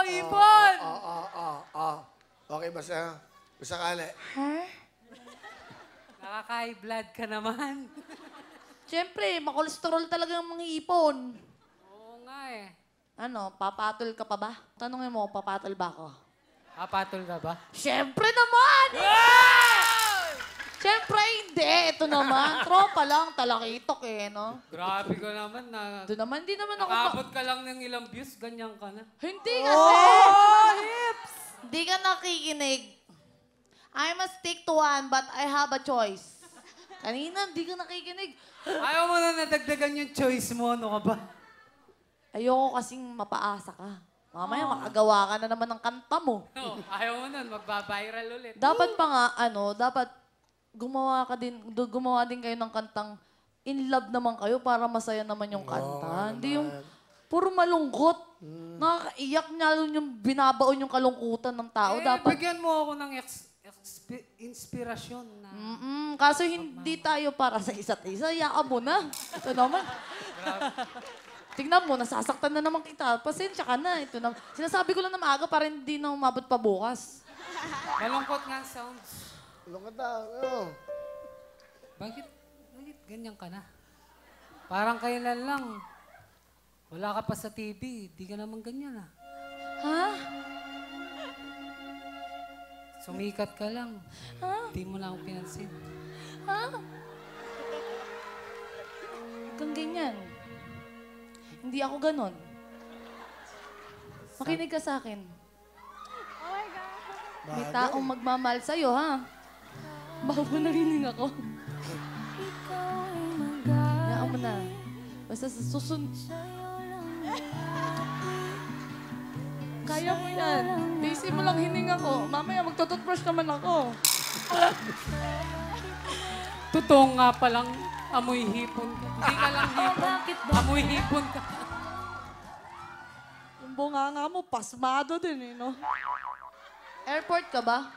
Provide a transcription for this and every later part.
Ipon! Okay, basta ka na. Ha? Nakaka-high blood ka naman. Siyempre, makolesterol talaga ang mga ipon. Oo nga eh. Ano, papatol ka pa ba? Tanungin mo, papatol ba ako? Papatol ka ba? Siyempre naman! Siyempre hindi. Ito naman, tropa lang, talakitok eh, no? Grabe ka naman na... Ito naman, hindi naman ako... Nakabot ka lang ng ilang views, ganyan ka na. Hindi kasi! Hips! Hindi ka nakikinig. I must stick to one, but I have a choice. Kanina, hindi ka nakikinig. Ayaw mo na nadagdagan yung choice mo, ano ka ba? Ayoko kasing mapaasa ka. Mamaya, makagawa ka na naman ng kanta mo. No, ayaw mo nun, magbabiral ulit. Dapat pa nga, dapat gumawa din kayo ng kantang in love naman kayo para masaya naman yung kanta. Hindi yung puro malungkot. Nakakaiyak niya yung binabaon yung kalungkutan ng tao. Dapat, Bigyan mo ako ng inspirasyon na... kaso hindi tayo para sa isa't isa. Yaka mo na. Ito naman. Tingnan mo, nasasaktan na naman kita. Pasensya ka na. Ito na. Sinasabi ko lang na maaga para hindi na umabot pa bukas. Malungkot nga ang sounds. Lungkot na. Ano? Bakit ganyan ka na? Parang kailan lang. Wala ka pa sa TV. Di ka naman ganyan ah. Ha? Sumikat ka lang. Di mo na ako pinansin. Ha? Huwag kang ganyan. Hindi ako ganon. Makinig ka sa akin. May taong magmamahal sa'yo, ha? Baka po narinig ako. Hayaan mo na. Basta sa susunod. Kaya mo yan. Busy mo lang hininga ko. Mamaya magtututbrush naman ako. Totoo nga palang amoy hipon ka. Hindi ka lang hipon. Amoy hipon ka. Yung bunganga mo, pasmado din eh, no? Airport ka ba?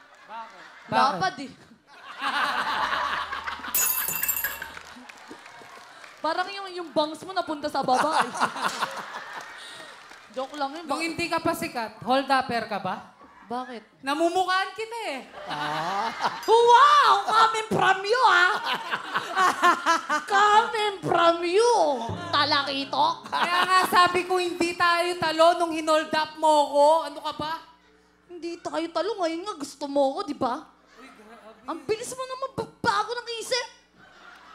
Bakit? Lapad eh. Parang yung bangs mo napunta sa baba eh. Joke lang yun. Nung hindi ka pa sikat, hold-upper ka ba? Bakit? Namumukhaan kita eh. Wow! Coming from you, ha? Coming from you! Talakitok! Kaya nga sabi ko hindi tayo talo nung hinold up mo ko. Ano ka ba? Hindi tayo talo. Ngayon nga gusto mo ko, di ba? Ang bilis mo naman bago ng isip.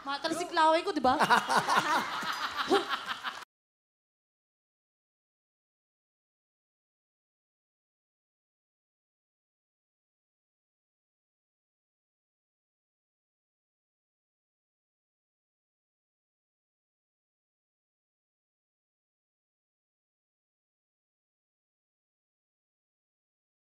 Matalsik laway ko, di ba?